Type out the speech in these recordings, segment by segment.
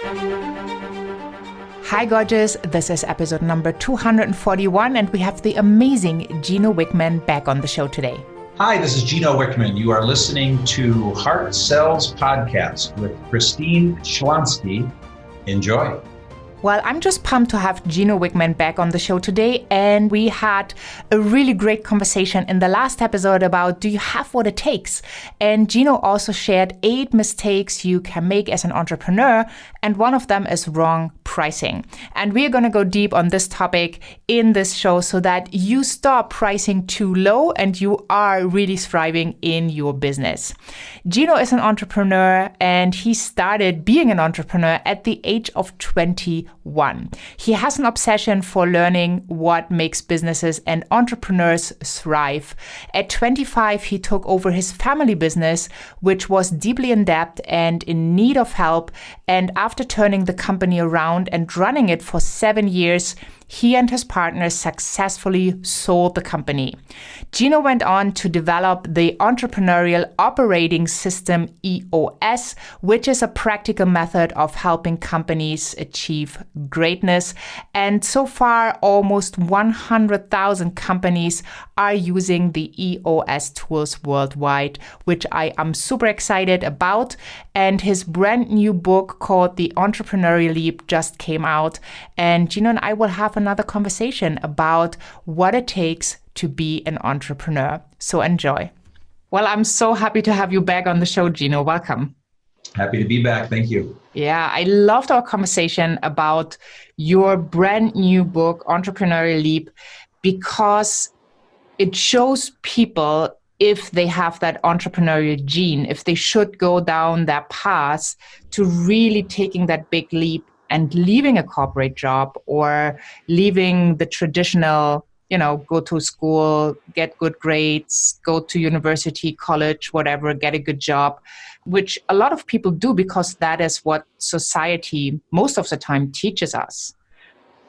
Hi gorgeous, this is episode number 241 and we have the amazing Gino Wickman back on the show today. Hi, this is Gino Wickman. You are listening to Heart Sells Podcast with Christine Schlonsky. Enjoy. Well, I'm just pumped to have Gino Wickman back on the show today, and we had a really great conversation in the last episode about do you have what it takes? And Gino also shared 8 mistakes you can make as an entrepreneur, and one of them is wrong pricing. And we're going to go deep on this topic in this show so that you stop pricing too low and you are really thriving in your business. Gino is an entrepreneur, and he started being an entrepreneur at the age of 21. He has an obsession for learning what makes businesses and entrepreneurs thrive. At 25, he took over his family business, which was deeply in debt and in need of help. And after turning the company around and running it for 7 years, he and his partners successfully sold the company. Gino went on to develop the Entrepreneurial Operating System, EOS, which is a practical method of helping companies achieve greatness. And so far, almost 100,000 companies are using the EOS tools worldwide, which I am super excited about. And his brand new book called The Entrepreneurial Leap just came out. And Gino and I will have another conversation about what it takes to be an entrepreneur. So enjoy. Well, I'm so happy to have you back on the show, Gino. Welcome. Happy to be back. Thank you. Yeah, I loved our conversation about your brand new book, Entrepreneurial Leap, because it shows people if they have that entrepreneurial gene, if they should go down that path to really taking that big leap and leaving a corporate job or leaving the traditional, go to school, get good grades, go to university, college, whatever, get a good job, which a lot of people do because that is what society most of the time teaches us.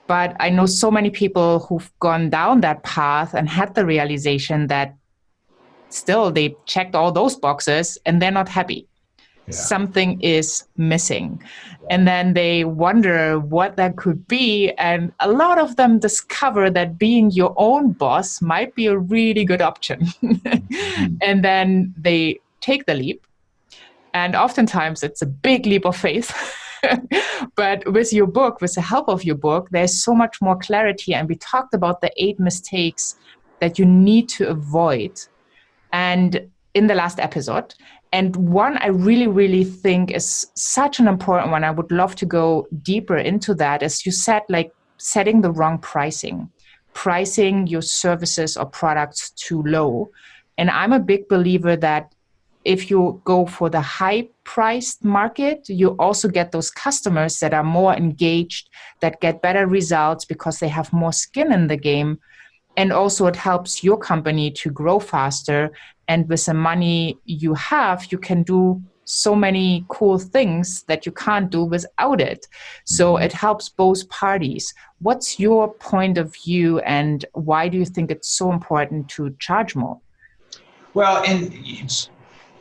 But I know so many people who've gone down that path and had the realization that still they checked all those boxes and they're not happy. Yeah. Something is missing. And then they wonder what that could be. And a lot of them discover that being your own boss might be a really good option. Mm-hmm. And then they take the leap. And oftentimes it's a big leap of faith. But with your book, with the help of your book, there's so much more clarity. And we talked about the 8 mistakes that you need to avoid. And in the last episode. And one I really, really think is such an important one. I would love to go deeper into that. As you said, like setting the wrong pricing your services or products too low. And I'm a big believer that if you go for the high-priced market, you also get those customers that are more engaged, that get better results because they have more skin in the game. And also it helps your company to grow faster. And with the money you have, you can do so many cool things that you can't do without it. So it helps both parties. What's your point of view and why do you think it's so important to charge more? Well, and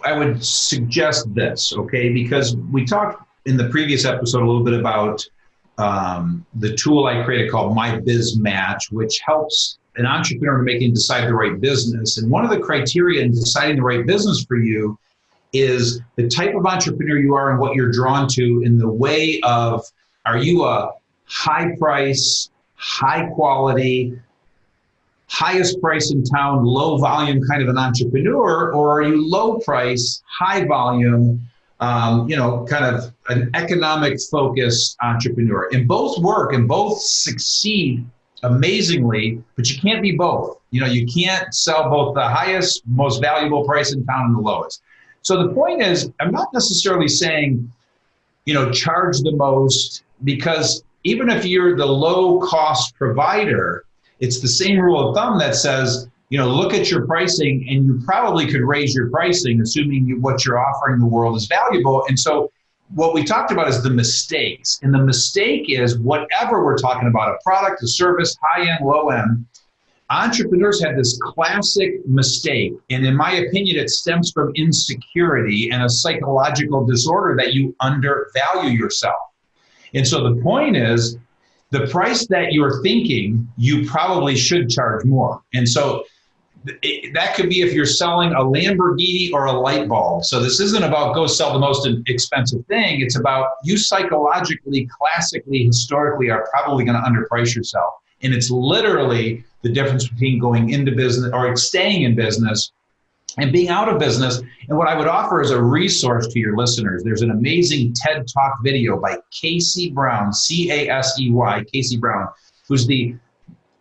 I would suggest this, okay? Because we talked in the previous episode a little bit about the tool I created called My Biz Match, which helps an entrepreneur to decide the right business. And one of the criteria in deciding the right business for you is the type of entrepreneur you are and what you're drawn to in the way of, are you a high price, high quality, highest price in town, low volume kind of an entrepreneur, or are you low price, high volume, kind of an economic focused entrepreneur? And both work and both succeed amazingly, but you can't be both. You can't sell both the highest, most valuable price in town and the lowest. So the point is, I'm not necessarily saying, charge the most, because even if you're the low cost provider, it's the same rule of thumb that says, look at your pricing and you probably could raise your pricing, assuming what you're offering the world is valuable. And so what we talked about is the mistakes. And the mistake is whatever we're talking about, a product, a service, high-end, low-end, entrepreneurs have this classic mistake. And in my opinion, it stems from insecurity and a psychological disorder that you undervalue yourself. And so the point is, the price that you're thinking, you probably should charge more. And so that could be if you're selling a Lamborghini or a light bulb. So this isn't about go sell the most expensive thing. It's about you psychologically, classically, historically are probably going to underprice yourself. And it's literally the difference between going into business or staying in business and being out of business. And what I would offer as a resource to your listeners, there's an amazing TED Talk video by Casey Brown, C-A-S-E-Y, Casey Brown, who's the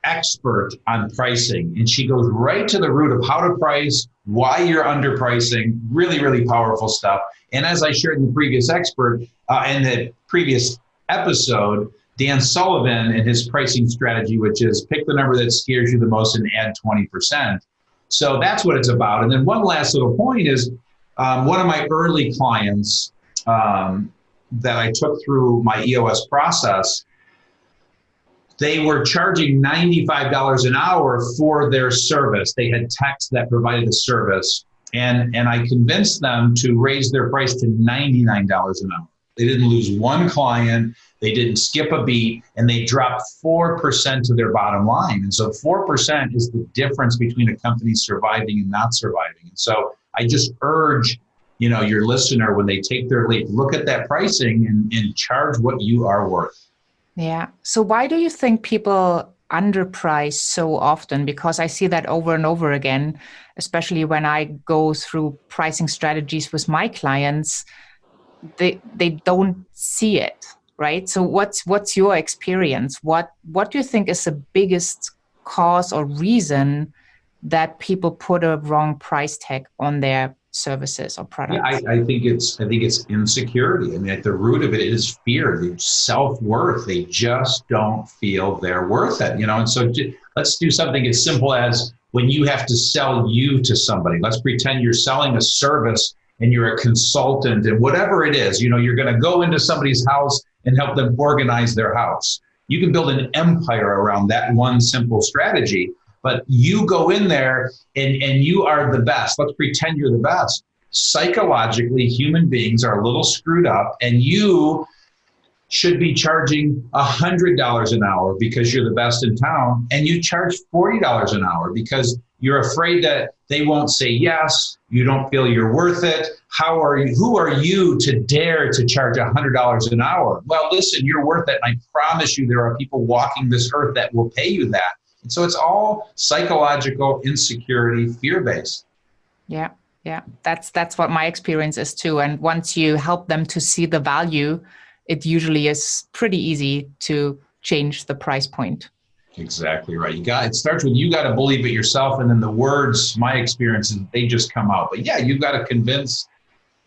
expert on pricing. And she goes right to the root of how to price, why you're underpricing, really, really powerful stuff. And as I shared in the previous in the previous episode, Dan Sullivan and his pricing strategy, which is pick the number that scares you the most and add 20%. So that's what it's about. And then one last little point is one of my early clients that I took through my EOS process, they were charging $95 an hour for their service. They had techs that provided a service. And I convinced them to raise their price to $99 an hour. They didn't lose one client. They didn't skip a beat, and they dropped 4% of their bottom line. And so 4% is the difference between a company surviving and not surviving. And so I just urge, your listener, when they take their leap, look at that pricing and charge what you are worth. Yeah. So why do you think people underprice so often? Because I see that over and over again, especially when I go through pricing strategies with my clients, they don't see it. Right. So what's your experience? What do you think is the biggest cause or reason that people put a wrong price tag on their services or products? Yeah, I think it's insecurity. I mean, at the root of it is fear, self-worth. They just don't feel they're worth it. And so let's do something as simple as when you have to sell you to somebody. Let's pretend you're selling a service and you're a consultant and whatever it is, you're going to go into somebody's house and help them organize their house. You can build an empire around that one simple strategy, but you go in there and you are the best. Let's pretend you're the best. Psychologically, human beings are a little screwed up, and you should be charging $100 an hour because you're the best in town, and you charge $40 an hour because you're afraid that they won't say yes. You don't feel you're worth it. Who are you to dare to charge $100 an hour? Well, listen, you're worth it. And I promise you there are people walking this earth that will pay you that. And so it's all psychological insecurity, fear-based. Yeah. Yeah. That's what my experience is too. And once you help them to see the value, it usually is pretty easy to change the price point. Exactly right. It starts with you got to believe it yourself, and then the words, my experience, they just come out. But yeah, you've got to convince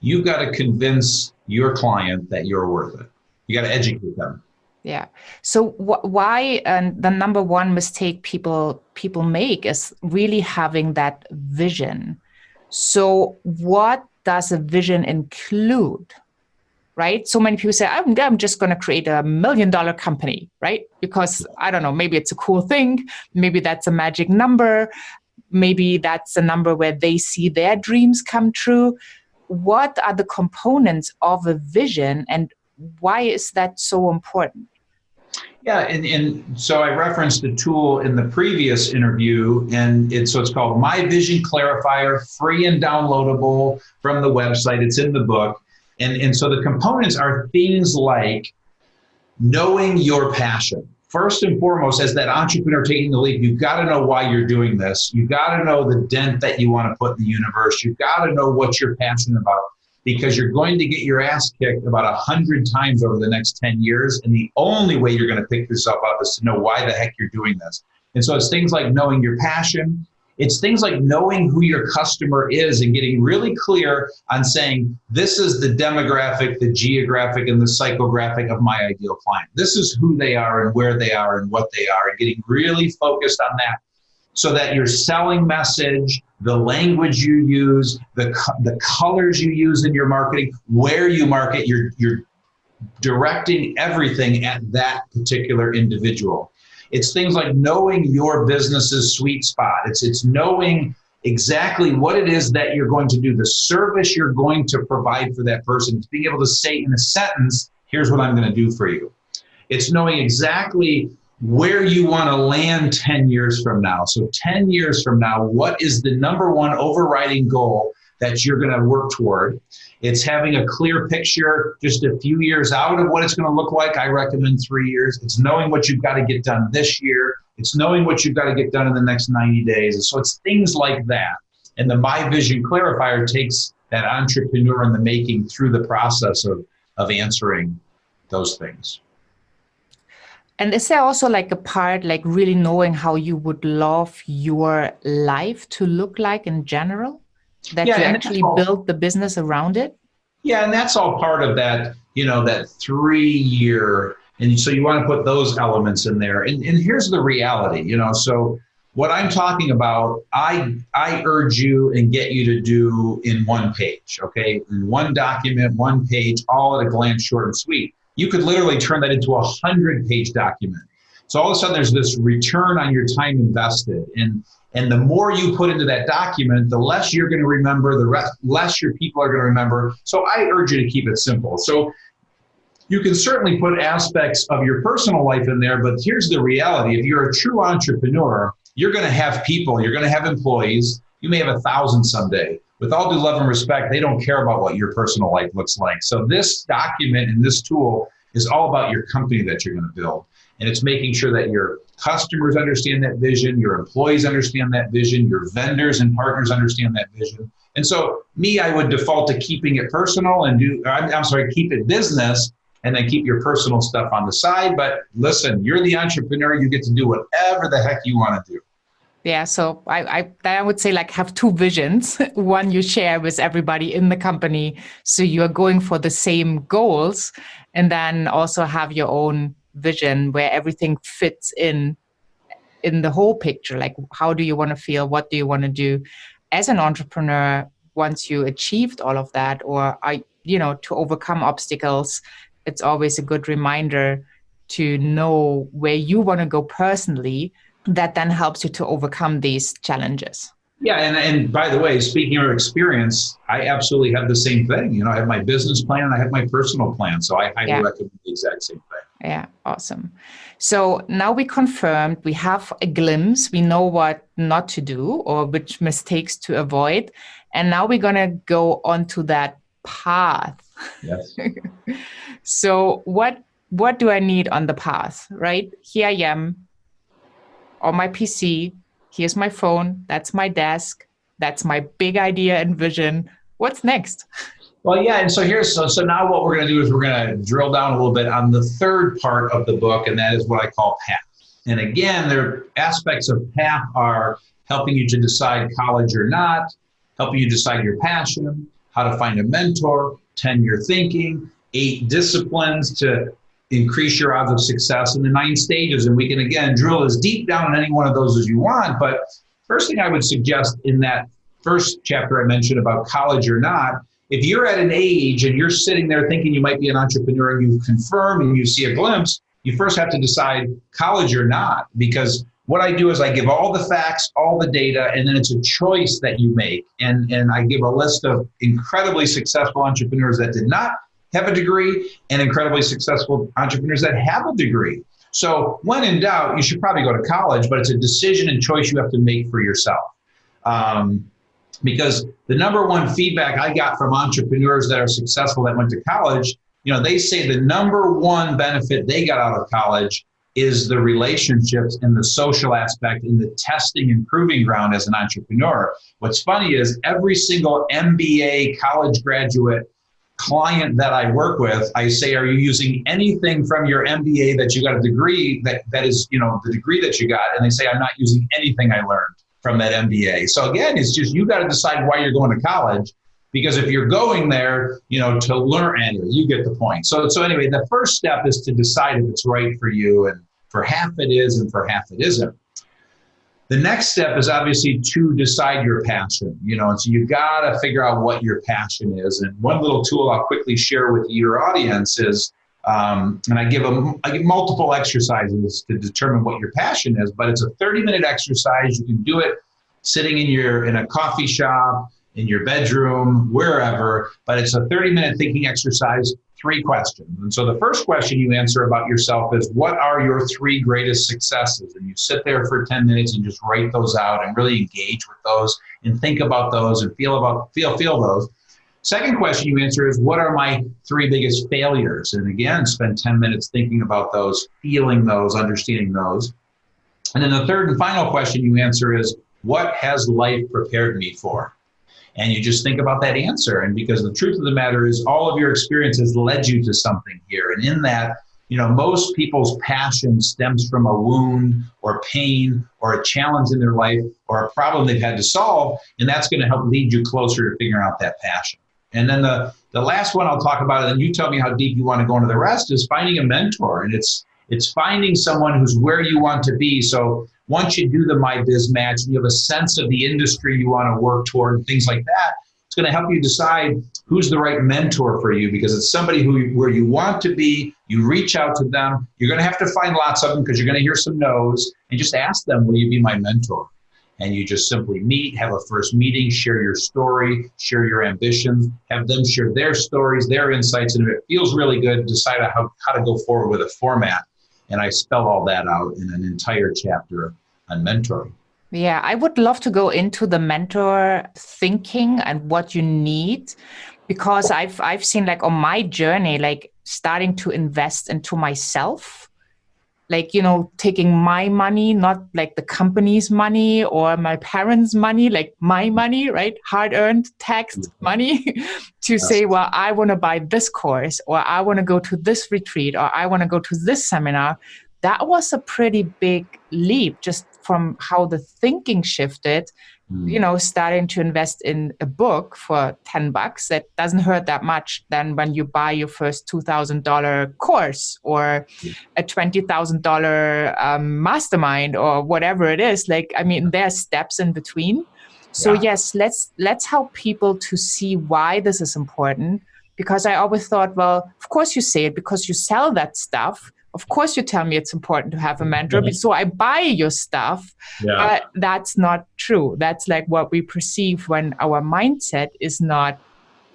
your client that you're worth it. You got to educate them. Yeah. So why the number one mistake people make is really having that vision. So what does a vision include? Right? So many people say, I'm just going to create $1 million company, right? Because I don't know, maybe it's a cool thing. Maybe that's a magic number. Maybe that's a number where they see their dreams come true. What are the components of a vision, and why is that so important? Yeah, and so I referenced a tool in the previous interview, and it's called My Visionclarifier, free and downloadable from the website. It's in the book. And so the components are things like knowing your passion. First and foremost, as that entrepreneur taking the leap, you've got to know why you're doing this. You've got to know the dent that you want to put in the universe. You've got to know what you're passionate about, because you're going to get your ass kicked about 100 times over the next 10 years. And the only way you're going to pick yourself up is to know why the heck you're doing this. And so it's things like knowing your passion. It's things like knowing who your customer is and getting really clear on saying, this is the demographic, the geographic, and the psychographic of my ideal client. This is who they are and where they are and what they are, and getting really focused on that so that your selling message, the language you use, the colors you use in your marketing, where you market, you're directing everything at that particular individual. It's things like knowing your business's sweet spot. It's knowing exactly what it is that you're going to do, the service you're going to provide for that person. It's being able to say in a sentence, here's what I'm going to do for you. It's knowing exactly where you want to land 10 years from now. So 10 years from now, what is the number one overriding goal that you're going to work toward? It's having a clear picture just a few years out of what it's going to look like. I recommend 3 years. It's knowing what you've got to get done this year. It's knowing what you've got to get done in the next 90 days. And so it's things like that. And the My Visionclarifier takes that entrepreneur in the making through the process of answering those things. And is there also like a part, like really knowing how you would love your life to look like in general? That you actually build the business around it? Yeah, and that's all part of that, that 3 year. And so you want to put those elements in there. And here's the reality, so what I'm talking about, I urge you and get you to do in one page, okay? In one document, one page, all at a glance, short and sweet. You could literally turn that into a 100-page document. So all of a sudden there's this return on your time invested. And the more you put into that document, the less you're going to remember, less your people are going to remember. So I urge you to keep it simple. So you can certainly put aspects of your personal life in there, but here's the reality. If you're a true entrepreneur, you're going to have people, you're going to have employees. You may have 1,000 someday. With all due love and respect, they don't care about what your personal life looks like. So this document and this tool is all about your company that you're going to build. And it's making sure that your customers understand that vision, your employees understand that vision, your vendors and partners understand that vision. And so I would default to keeping it personal and keep it business and then keep your personal stuff on the side. But listen, you're the entrepreneur. You get to do whatever the heck you want to do. Yeah, so I would say like have two visions. One you share with everybody in the company, so you are going for the same goals, and then also have your own vision where everything fits in the whole picture. Like, how do you want to feel? What do you want to do as an entrepreneur once you achieved all of that, or to overcome obstacles? It's always a good reminder to know where you want to go personally. That then helps you to overcome these challenges. Yeah, and by the way, speaking of experience, I absolutely have the same thing. I have my business plan and I have my personal plan. So I highly recommend the exact same thing. Yeah, awesome. So now we confirmed, we have a glimpse, we know what not to do or which mistakes to avoid. And now we're going to go on to that path. Yes. So what do I need on the path, right? Here I am. On my PC, here's my phone, that's my desk, that's my big idea and vision. What's next? Well, yeah, and so now what we're going to do is we're going to drill down a little bit on the third part of the book, and that is what I call path. And again, there aspects of path are helping you to decide college or not, helping you decide your passion, how to find a mentor, 10-year thinking, 8 disciplines to increase your odds of success in the 9 stages. And we can, again, drill as deep down in any one of those as you want. But first thing I would suggest in that first chapter I mentioned about college or not, if you're at an age and you're sitting there thinking you might be an entrepreneur and you confirm and you see a glimpse, you first have to decide college or not. Because what I do is I give all the facts, all the data, and then it's a choice that you make. And I give a list of incredibly successful entrepreneurs that did not have a degree and incredibly successful entrepreneurs that have a degree. So when in doubt, you should probably go to college, but it's a decision and choice you have to make for yourself. Because the number one feedback I got from entrepreneurs that are successful that went to college, they say the number one benefit they got out of college is the relationships and the social aspect and the testing and proving ground as an entrepreneur. What's funny is every single MBA college graduate client that I work with, I say, are you using anything from your MBA that you got a degree that is, the degree that you got? And they say, I'm not using anything I learned from that MBA. So again, it's just, you got to decide why you're going to college, because if you're going there, to learn, anyway, you get the point. So anyway, the first step is to decide if it's right for you, and for half it is and for half it isn't. The next step is obviously to decide your passion, and so you got to figure out what your passion is. And one little tool I'll quickly share with your audience is, and I give multiple exercises to determine what your passion is, but it's a 30-minute exercise. You can do it sitting in a coffee shop, in your bedroom, wherever, but it's a 30-minute thinking exercise, 3 questions. And so the first question you answer about yourself is, what are your 3 greatest successes? And you sit there for 10 minutes and just write those out and really engage with those and think about those and feel those. Second question you answer is, what are my 3 biggest failures? And again, spend 10 minutes thinking about those, feeling those, understanding those. And then the third and final question you answer is, what has life prepared me for? And you just think about that answer. And because the truth of the matter is, all of your experiences led you to something here. And in that, most people's passion stems from a wound or pain or a challenge in their life or a problem they've had to solve. And that's going to help lead you closer to figuring out that passion. And then the last one I'll talk about, and then you tell me how deep you want to go into the rest, is finding a mentor. And it's finding someone who's where you want to be. So once you do the My Biz Match and you have a sense of the industry you want to work toward and things like that, it's going to help you decide who's the right mentor for you, because it's somebody where you want to be. You reach out to them. You're going to have to find lots of them because you're going to hear some no's, and just ask them, will you be my mentor? And you just simply meet, have a first meeting, share your story, share your ambitions, have them share their stories, their insights, and if it feels really good, decide how to go forward with a format. And I spell all that out in an entire chapter on mentoring. Yeah, I would love to go into the mentor thinking and what you need, because I've seen, like, on my journey, like, starting to invest into myself, like, taking my money, not like the company's money or my parents' money, like my money, right? Hard-earned taxed money to say, well, I want to buy this course, or I want to go to this retreat, or I want to go to this seminar. That was a pretty big leap just from how the thinking shifted, starting to invest in a book for $10. That doesn't hurt that much than when you buy your first $2,000 course or a $20,000 mastermind or whatever it is. Like, I mean, there are steps in between. So yes, let's help people to see why this is important. Because I always thought, well, of course you say it because you sell that stuff. Of course you tell me it's important to have a mentor, so I buy your stuff. But that's not true. That's like what we perceive when our mindset is not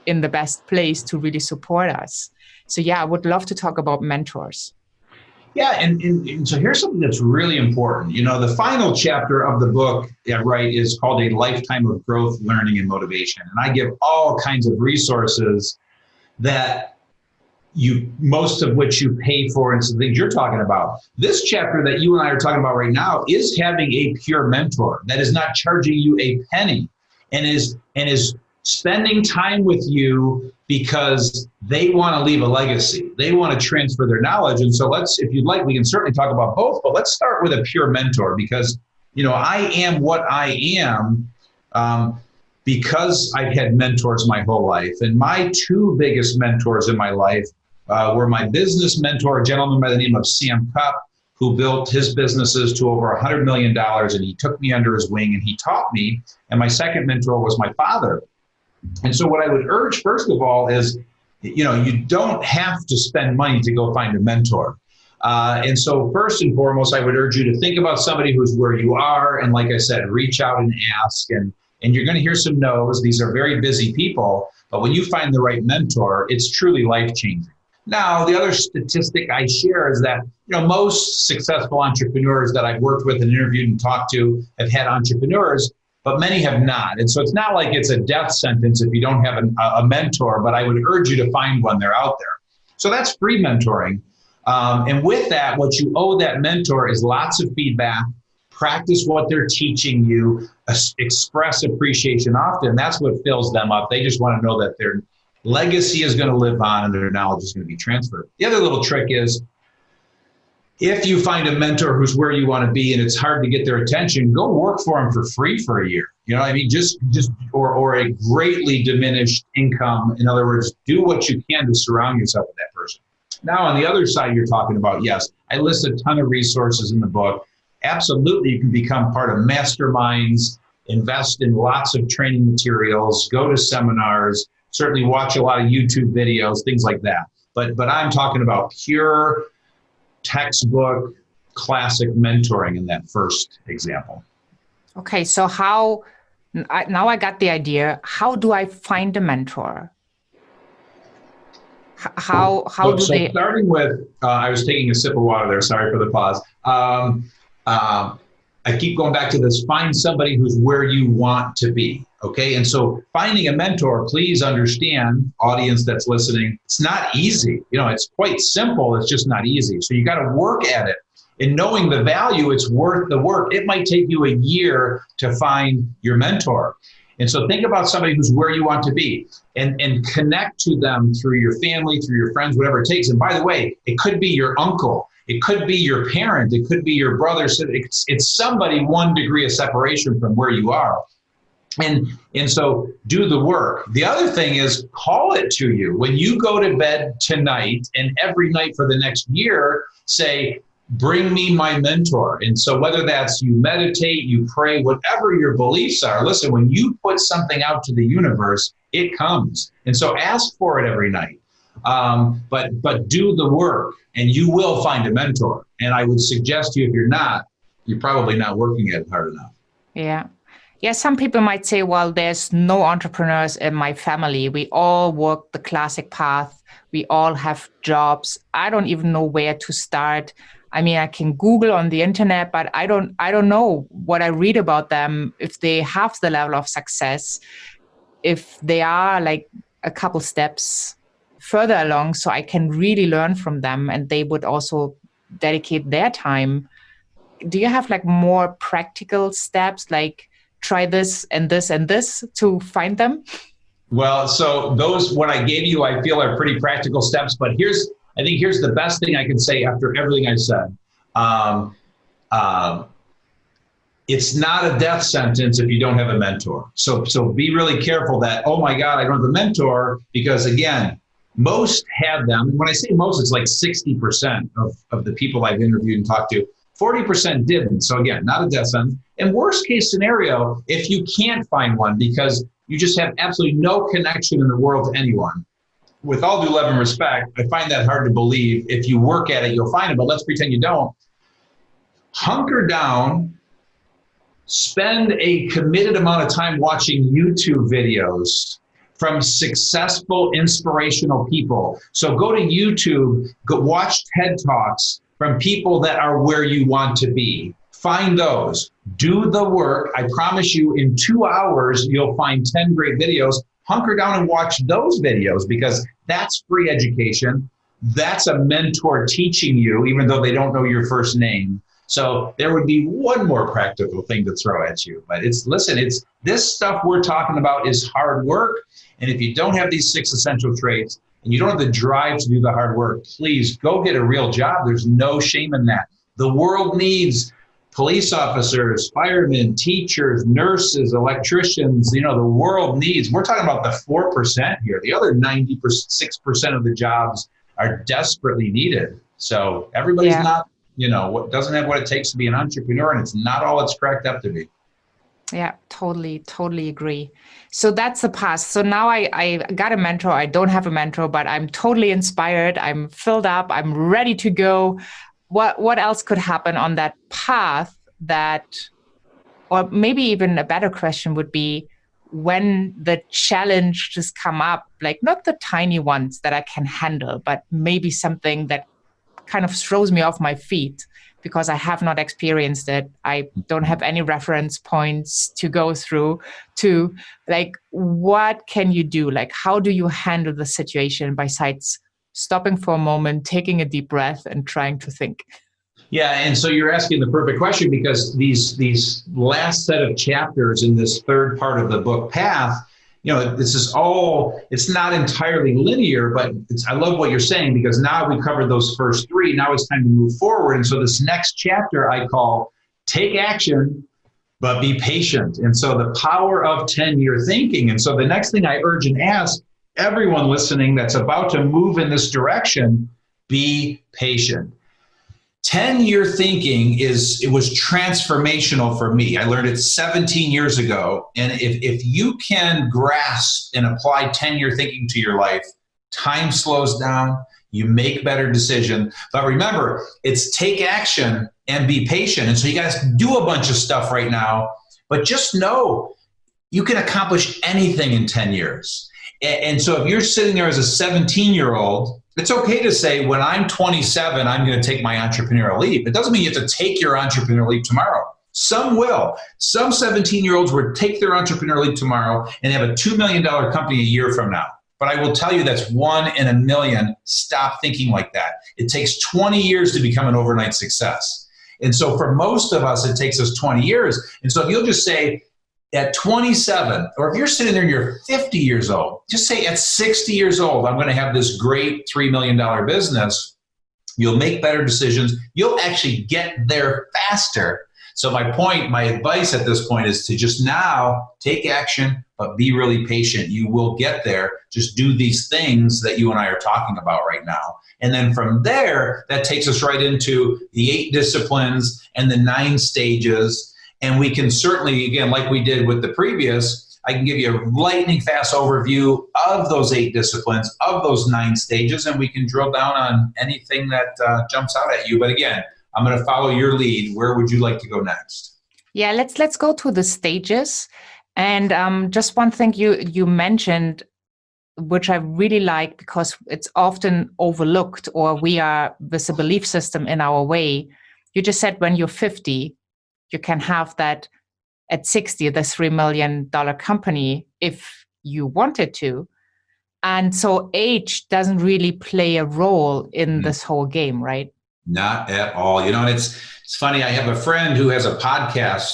in the best place to really support us. So I would love to talk about mentors. Yeah, and so here's something that's really important. The final chapter of the book, is called A Lifetime of Growth, Learning, and Motivation. And I give all kinds of resources that most of which you pay for, and some things you're talking about. This chapter that you and I are talking about right now is having a pure mentor that is not charging you a penny and is spending time with you because they want to leave a legacy. They want to transfer their knowledge. And so if you'd like, we can certainly talk about both, but let's start with a pure mentor, because, I am what I am because I've had mentors my whole life. And my 2 biggest mentors in my life were my business mentor, a gentleman by the name of Sam Cupp, who built his businesses to over $100 million, and he took me under his wing and he taught me. And my second mentor was my father. And so what I would urge, first of all, is, you don't have to spend money to go find a mentor. And so first and foremost, I would urge you to think about somebody who's where you are. And like I said, reach out and ask. And you're going to hear some no's. These are very busy people. But when you find the right mentor, it's truly life-changing. Now, the other statistic I share is that, most successful entrepreneurs that I've worked with and interviewed and talked to have had entrepreneurs, but many have not. And so it's not like it's a death sentence if you don't have a mentor, but I would urge you to find one. They're out there. So that's free mentoring. And with that, what you owe that mentor is lots of feedback, practice what they're teaching you, express appreciation often. That's what fills them up. They just want to know that their legacy is going to live on and their knowledge is going to be transferred. The other little trick is, if you find a mentor who's where you want to be and it's hard to get their attention, go work for them for free for a year. Or a greatly diminished income. In other words, do what you can to surround yourself with that person. Now, on the other side, you're talking about, yes, I list a ton of resources in the book. Absolutely, you can become part of masterminds, invest in lots of training materials, go to seminars, certainly watch a lot of YouTube videos, things like that. But I'm talking about pure textbook, classic mentoring in that first example. Okay, so how Now I got the idea. How do I find a mentor? How do they? Starting with, I was taking a sip of water there. Sorry for the pause. I keep going back to this. Find somebody who's where you want to be. Okay. And so finding a mentor, please understand, audience that's listening, it's not easy. It's quite simple. It's just not easy. So you got to work at it. And knowing the value, it's worth the work. It might take you a year to find your mentor. And so think about somebody who's where you want to be and connect to them through your family, through your friends, whatever it takes. And by the way, it could be your uncle. It could be your parent. It could be your brother. So it's somebody 1 degree of separation from where you are. And so do the work. The other thing is call it to you. When you go to bed tonight and every night for the next year, say, bring me my mentor. And so whether that's you meditate, you pray, whatever your beliefs are, listen, when you put something out to the universe, it comes. And so ask for it every night. But do the work and you will find a mentor. And I would suggest to you, if you're not, you're probably not working at it hard enough. Yeah. Yeah, some people might say, well, there's no entrepreneurs in my family. We all work the classic path. We all have jobs. I don't even know where to start. I mean, I can Google on the internet, but I don't know what I read about them, if they have the level of success, if they are like a couple steps further along, so I can really learn from them and they would also dedicate their time. Do you have like more practical steps, like try this and this and this to find them? Well, so those, what I gave you, I feel are pretty practical steps, but I think here's the best thing I can say after everything I said. It's not a death sentence if you don't have a mentor. So be really careful that, oh my God, I don't have a mentor, because again, most have them. And when I say most, it's like 60% of the people I've interviewed and talked to, 40% didn't. So again, not a death sentence. And worst case scenario, if you can't find one because you just have absolutely no connection in the world to anyone, with all due love and respect, I find that hard to believe. If you work at it, you'll find it, but let's pretend you don't. Hunker down, spend a committed amount of time watching YouTube videos from successful, inspirational people. So go to YouTube, go watch TED Talks from people that are where you want to be. Find those, do the work. I promise you in 2 hours, you'll find 10 great videos. Hunker down and watch those videos because that's free education. That's a mentor teaching you, even though they don't know your first name. So there would be one more practical thing to throw at you. But it's this stuff we're talking about is hard work. And if you don't have these 6 essential traits and you don't have the drive to do the hard work, please go get a real job. There's no shame in that. The world needs police officers, firemen, teachers, nurses, electricians. The world needs, we're talking about the 4% here. The other 96% of the jobs are desperately needed. So everybody's not, doesn't have what it takes to be an entrepreneur, and it's not all it's cracked up to be. Yeah, totally agree. So that's the past. So now I got a mentor. I don't have a mentor, but I'm totally inspired. I'm filled up. I'm ready to go. What else could happen on that path or maybe even a better question would be, when the challenges come up, like not the tiny ones that I can handle, but maybe something that kind of throws me off my feet because I have not experienced it. I don't have any reference points to go through to, like, what can you do? Like, how do you handle the situation besides stopping for a moment, taking a deep breath and trying to think? Yeah, and so you're asking the perfect question, because these last set of chapters in this third part of the book Path, this is all, it's not entirely linear, but I love what you're saying, because now we covered those first 3. Now it's time to move forward. And so this next chapter I call Take Action, but Be Patient. And so the power of 10-year thinking. And so the next thing I urge and ask everyone listening that's about to move in this direction, be patient. 10-year thinking was transformational for me. I learned it 17 years ago. And if you can grasp and apply 10-year thinking to your life, time slows down, you make better decisions. But remember, it's take action and be patient. And so you guys do a bunch of stuff right now, but just know you can accomplish anything in 10 years. And so if you're sitting there as a 17-year-old, it's okay to say, when I'm 27, I'm going to take my entrepreneurial leap. It doesn't mean you have to take your entrepreneurial leap tomorrow. Some will. Some 17-year-olds would take their entrepreneurial leap tomorrow and have a $2 million company a year from now. But I will tell you, that's 1 in a million. Stop thinking like that. It takes 20 years to become an overnight success. And so for most of us, it takes us 20 years. And so if you'll just say, at 27, or if you're sitting there and you're 50 years old, just say at 60 years old, I'm going to have this great $3 million business. You'll make better decisions. You'll actually get there faster. So my advice at this point is to just now take action, but be really patient. You will get there. Just do these things that you and I are talking about right now. And then from there, that takes us right into the 8 disciplines and the 9 stages. And we can certainly, again, like we did with the previous, I can give you a lightning fast overview of those 8 disciplines, of those 9 stages, and we can drill down on anything that jumps out at you. But again, I'm going to follow your lead. Where would you like to go next? Yeah, let's go to the stages. And just one thing you mentioned, which I really like because it's often overlooked, or there's a belief system in our way. You just said when you're 50, you can have that at 60, the $3 million company, if you wanted to. And so age doesn't really play a role in this whole game, right? Not at all. And it's funny. I have a friend who has a podcast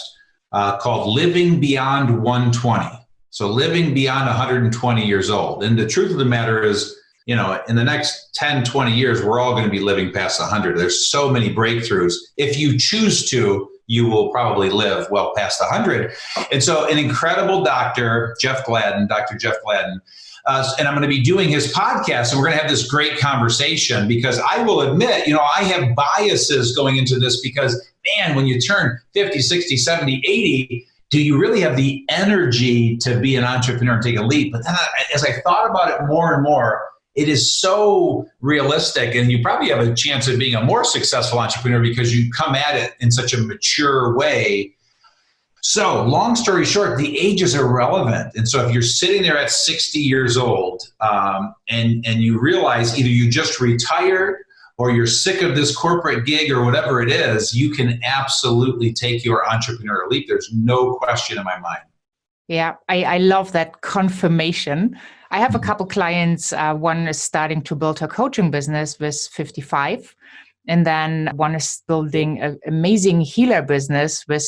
called Living Beyond 120. So living beyond 120 years old. And the truth of the matter is, in the next 10, 20 years, we're all going to be living past 100. There's so many breakthroughs. If you choose to, you will probably live well past 100. And so an incredible doctor, Dr. Jeff Gladden, and I'm going to be doing his podcast, and we're going to have this great conversation, because I will admit, I have biases going into this, because, man, when you turn 50, 60, 70, 80, do you really have the energy to be an entrepreneur and take a leap? But then as I thought about it more and more, it is so realistic, and you probably have a chance of being a more successful entrepreneur because you come at it in such a mature way. So long story short, the age is irrelevant. And so if you're sitting there at 60 years old and you realize either you just retired or you're sick of this corporate gig or whatever it is, you can absolutely take your entrepreneurial leap. There's no question in my mind. Yeah, I love that confirmation. I have a couple clients. One is starting to build her coaching business with 55. And then one is building an amazing healer business with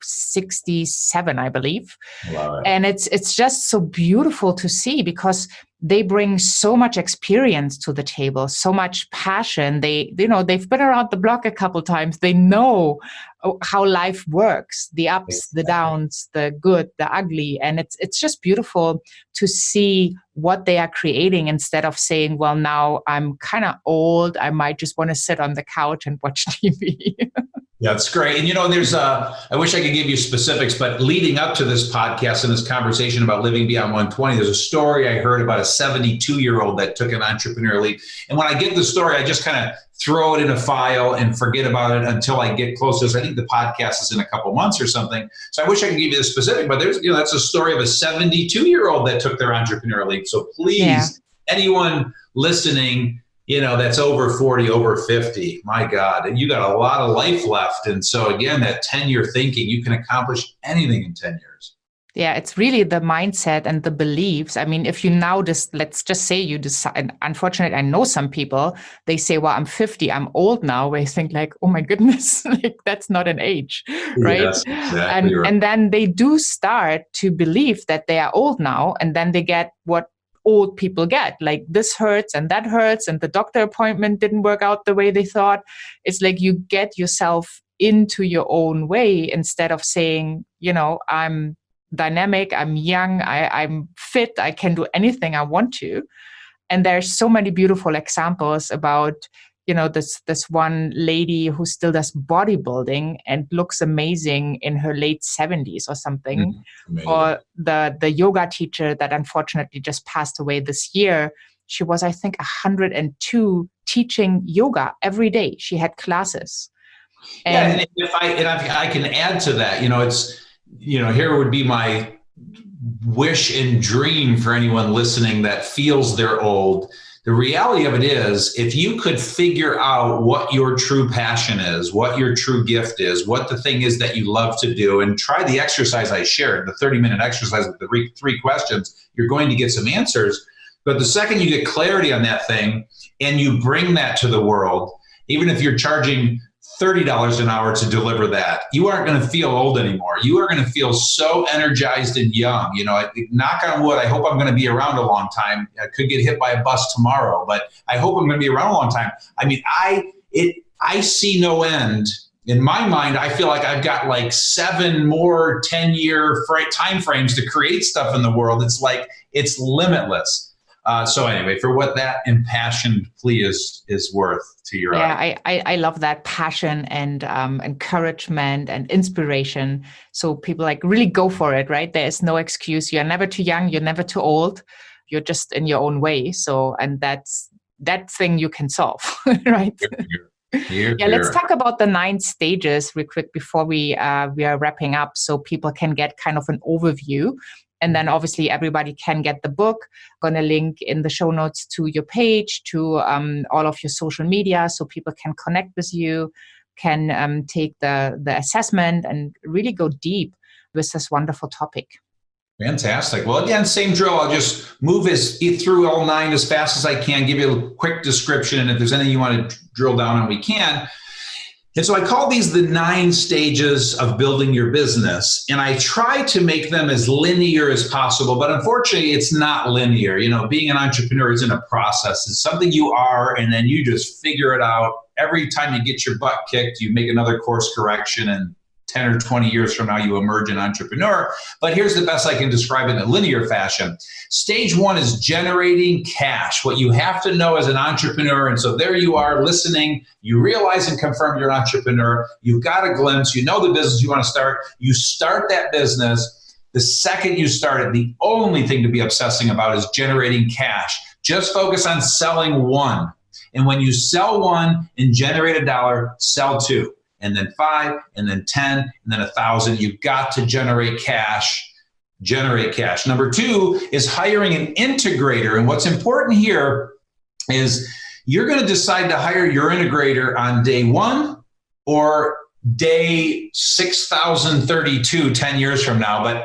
67, I believe. Wow. And it's just so beautiful to see, because they bring so much experience to the table, so much passion. They've been around the block a couple times. They know how life works, the ups, the downs, the good, the ugly. And it's just beautiful to see what they are creating, instead of saying, well, now I'm kind of old, I might just want to sit on the couch and watch TV. Yeah, it's great. And there's I wish I could give you specifics, but leading up to this podcast and this conversation about living beyond 120, there's a story I heard about a 72-year-old that took an entrepreneurial leap. And when I get the story, I just kind of throw it in a file and forget about it until I get closer. I think the podcast is in a couple months or something. So I wish I could give you the specific, but there's, that's a story of a 72-year-old that took their entrepreneurial leap. So please, anyone listening, that's over 40, over 50, my God, and you got a lot of life left. And so again, that 10-year thinking, you can accomplish anything in 10 years. Yeah, it's really the mindset and the beliefs. I mean, if you now let's just say you decide, unfortunately, I know some people, they say, well, I'm 50, I'm old now. They think like, oh my goodness, like that's not an age, right? Yes, exactly right. And then they do start to believe that they are old now, and then they get what old people get, like this hurts and that hurts, and the doctor appointment didn't work out the way they thought. It's like you get yourself into your own way, instead of saying, I'm dynamic, I'm young, I'm fit, I can do anything I want to. And there's so many beautiful examples about, this one lady who still does bodybuilding and looks amazing in her late 70s or something. Or the yoga teacher that unfortunately just passed away this year. She was, I think, 102 teaching yoga every day. She had classes. And if I can add to that, it's, here would be my wish and dream for anyone listening that feels they're old. The reality of it is, if you could figure out what your true passion is, what your true gift is, what the thing is that you love to do, and try the exercise I shared, the 30-minute exercise with the three questions, you're going to get some answers. But the second you get clarity on that thing and you bring that to the world, even if you're charging $30 an hour to deliver that, you aren't going to feel old anymore. You are going to feel so energized and young. You know, knock on wood, I hope I'm going to be around a long time. I could get hit by a bus tomorrow, but I hope I'm going to be around a long time. I mean, I see no end. In my mind, I feel like I've got like 7 more 10-year time frames to create stuff in the world. It's like, it's limitless. So anyway, for what that impassioned plea is worth to your audience. I love that passion and encouragement and inspiration. So people like really go for it, right? There is no excuse. You're never too young. You're never too old. You're just in your own way. So, and that's that thing you can solve, right? Let's talk about the 9 stages real quick before we are wrapping up, so people can get kind of an overview. And then obviously everybody can get the book. I'm going to link in the show notes to your page, to all of your social media, so people can connect with you, can take the assessment and really go deep with this wonderful topic. Fantastic. Well, again, same drill. I'll just move through all 9 as fast as I can, give you a quick description. And if there's anything you want to drill down on, we can. And so I call these the 9 stages of building your business. And I try to make them as linear as possible, but unfortunately it's not linear. You know, being an entrepreneur isn't a process. It's something you are, and then you just figure it out. Every time you get your butt kicked, you make another course correction, and 10 or 20 years from now, you emerge an entrepreneur. But here's the best I can describe it in a linear fashion. Stage 1 is generating cash, what you have to know as an entrepreneur. And so there you are listening, you realize and confirm you're an entrepreneur, you've got a glimpse, you know the business you want to start, you start that business. The second you start it, the only thing to be obsessing about is generating cash. Just focus on selling 1. And when you sell 1 and generate $1, sell 2. And then 5, and then 10, and then 1,000. You've got to generate cash. Generate cash. Number 2 is hiring an integrator. And what's important here is you're going to decide to hire your integrator on day 1 or day 6,032 10 years from now. But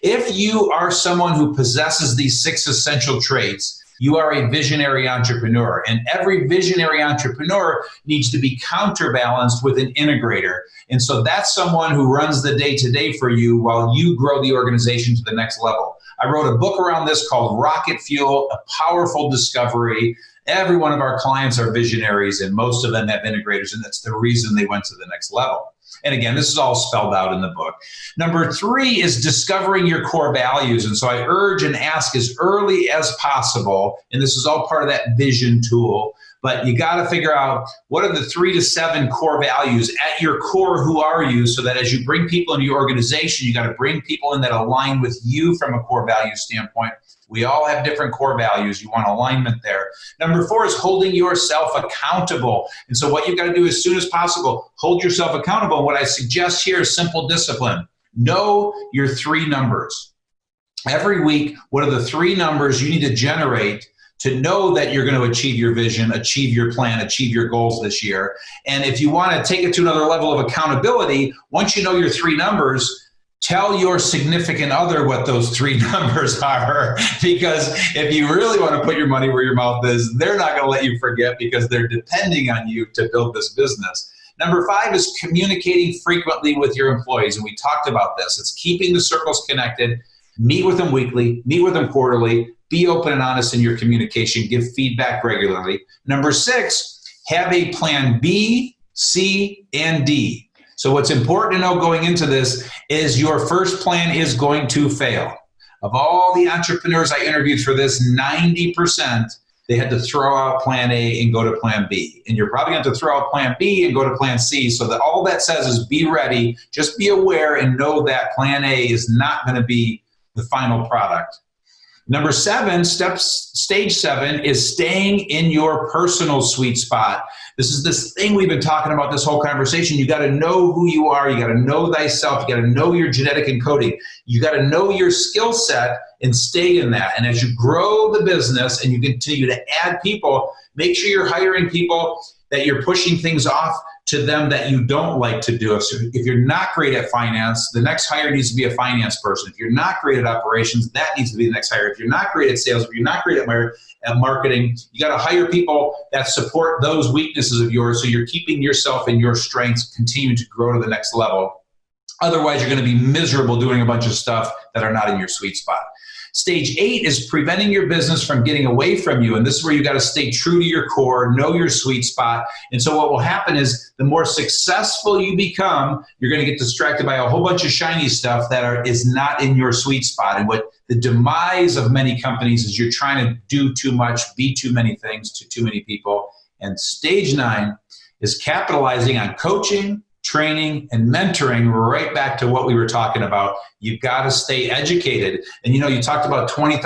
if you are someone who possesses these 6 essential traits, you are a visionary entrepreneur, and every visionary entrepreneur needs to be counterbalanced with an integrator. And so that's someone who runs the day-to-day for you while you grow the organization to the next level. I wrote a book around this called Rocket Fuel, A Powerful Discovery. Every one of our clients are visionaries, and most of them have integrators, and that's the reason they went to the next level. And again, this is all spelled out in the book. Number 3 is discovering your core values. And so I urge and ask as early as possible, and this is all part of that vision tool, but you got to figure out what are the 3 to 7 core values at your core. Who are you? So that as you bring people into your organization, you got to bring people in that align with you from a core value standpoint. We all have different core values. You want alignment there. Number 4 is holding yourself accountable. And so what you've got to do as soon as possible, hold yourself accountable. And what I suggest here is simple discipline. Know your 3 numbers. Every week, what are the 3 numbers you need to generate to know that you're going to achieve your vision, achieve your plan, achieve your goals this year? And if you want to take it to another level of accountability, once you know your 3 numbers, tell your significant other what those 3 numbers are, because if you really want to put your money where your mouth is, they're not going to let you forget because they're depending on you to build this business. Number 5 is communicating frequently with your employees. And we talked about this. It's keeping the circles connected. Meet with them weekly, meet with them quarterly, be open and honest in your communication, give feedback regularly. Number 6, have a plan B, C, and D. So what's important to know going into this is your first plan is going to fail. Of all the entrepreneurs I interviewed for this, 90%, they had to throw out plan A and go to plan B. And you're probably going to throw out plan B and go to plan C. So that all that says is be ready, just be aware and know that plan A is not going to be the final product. Number 7, stage 7 is staying in your personal sweet spot. This is this thing we've been talking about this whole conversation. You got to know who you are. You got to know thyself. You got to know your genetic encoding. You got to know your skill set and stay in that. And as you grow the business and you continue to add people, make sure you're hiring people that you're pushing things off to them that you don't like to do. So if you're not great at finance, the next hire needs to be a finance person. If you're not great at operations, that needs to be the next hire. If you're not great at sales, if you're not great at marketing, you got to hire people that support those weaknesses of yours so you're keeping yourself and your strengths continue to grow to the next level. Otherwise, you're going to be miserable doing a bunch of stuff that are not in your sweet spot. Stage 8 is preventing your business from getting away from you. And this is where you got to stay true to your core, know your sweet spot. And so what will happen is the more successful you become, you're going to get distracted by a whole bunch of shiny stuff that is not in your sweet spot. And what the demise of many companies is you're trying to do too much, be too many things to too many people. And stage 9 is capitalizing on coaching, training, and mentoring, right back to what we were talking about. You've got to stay educated. And, you talked about $20,000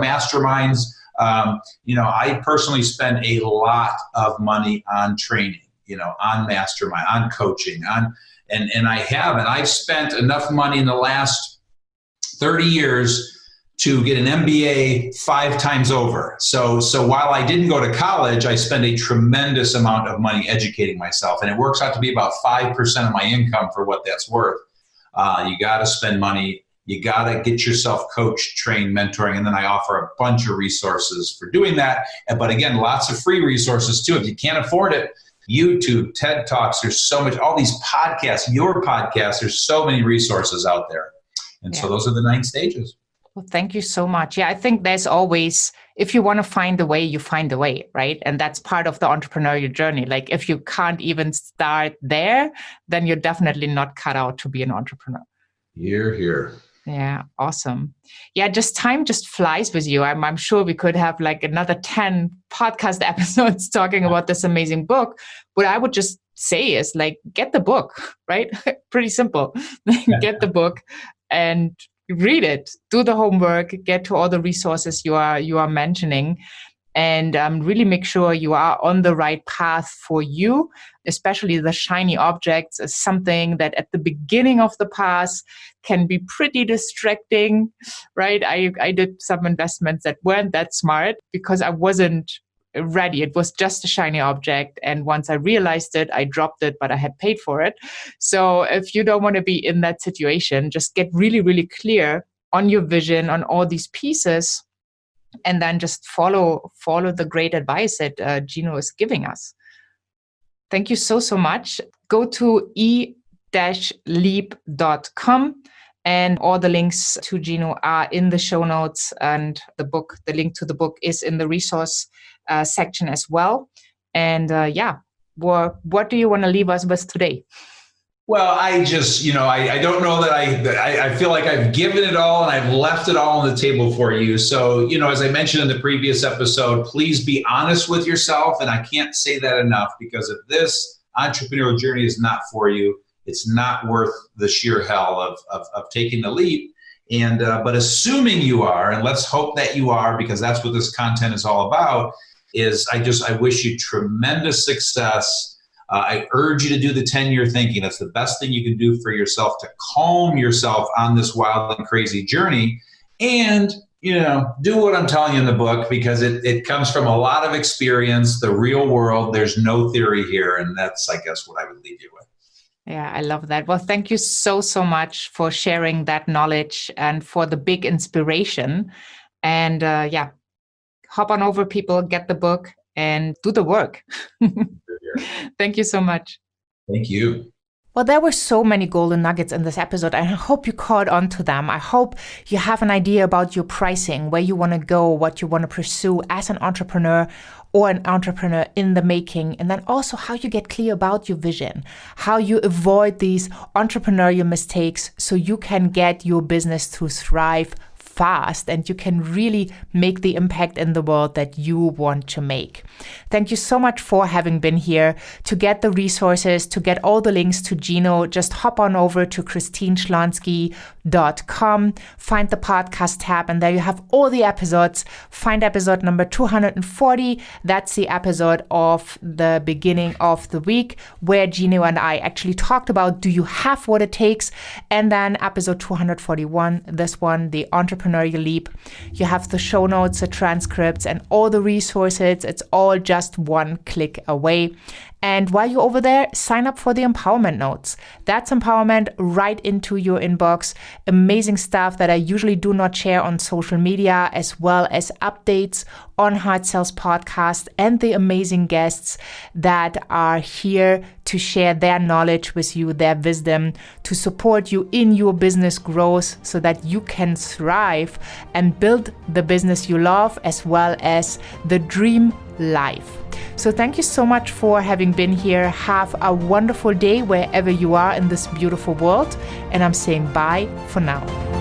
masterminds. I personally spend a lot of money on training, on mastermind, on coaching, and I've spent enough money in the last 30 years to get an MBA 5 times over. So while I didn't go to college, I spend a tremendous amount of money educating myself. And it works out to be about 5% of my income for what that's worth. You got to spend money. You got to get yourself coached, trained, mentoring. And then I offer a bunch of resources for doing that. But again, lots of free resources too. If you can't afford it, YouTube, TED Talks, there's so much, all these podcasts, your podcasts, there's so many resources out there. And so those are the 9 stages. Well, thank you so much. Yeah, I think there's always, if you want to find a way, you find a way, right? And that's part of the entrepreneurial journey. Like if you can't even start there, then you're definitely not cut out to be an entrepreneur. Here. Yeah, awesome. Yeah, time just flies with you. I'm sure we could have like another 10 podcast episodes talking about this amazing book. What I would just say is like, get the book, right? Pretty simple. Get the book and read it, do the homework, get to all the resources you are mentioning, and really make sure you are on the right path for you. Especially the shiny objects is something that at the beginning of the path can be pretty distracting, right? I did some investments that weren't that smart because I wasn't ready. It was just a shiny object. And once I realized it, I dropped it, but I had paid for it. So if you don't want to be in that situation, just get really, really clear on your vision, on all these pieces, and then just follow the great advice that Gino is giving us. Thank you so much. Go to e-leap.com. And all the links to Gino are in the show notes, and the link to the book is in the resource section as well. And what do you want to leave us with today? Well, I just, I don't know that I feel like I've given it all and I've left it all on the table for you. So, as I mentioned in the previous episode, please be honest with yourself. And I can't say that enough, because if this entrepreneurial journey is not for you, it's not worth the sheer hell of taking the leap. And but assuming you are, and let's hope that you are, because that's what this content is all about, is I wish you tremendous success. I urge you to do the 10-year thinking. That's the best thing you can do for yourself to calm yourself on this wild and crazy journey. And, do what I'm telling you in the book, because it comes from a lot of experience, the real world. There's no theory here. And that's, I guess, what I would leave you with. Yeah, I love that. Well, thank you so much for sharing that knowledge and for the big inspiration. And hop on over, people, get the book and do the work. Thank you so much. Thank you. Well, there were so many golden nuggets in this episode, and I hope you caught on to them. I hope you have an idea about your pricing, where you want to go, what you want to pursue as an entrepreneur or an entrepreneur in the making, and then also how you get clear about your vision, how you avoid these entrepreneurial mistakes so you can get your business to thrive fast, and you can really make the impact in the world that you want to make. Thank you so much for having been here. To get the resources, to get all the links to Gino, just hop on over to christineschlonski.com, find the podcast tab, and there you have all the episodes. Find episode number 240. That's the episode of the beginning of the week where Gino and I actually talked about, do you have what it takes? And then episode 241, this one, the Entrepreneurial Leap. You have the show notes, the transcripts, and all the resources. It's all just one click away. And while you're over there, sign up for the empowerment notes. That's empowerment right into your inbox. Amazing stuff that I usually do not share on social media, as well as updates on Hard Sales Podcast and the amazing guests that are here to share their knowledge with you, their wisdom, to support you in your business growth so that you can thrive and build the business you love, as well as the dream life. So thank you so much for having been here. Have a wonderful day wherever you are in this beautiful world. And I'm saying bye for now.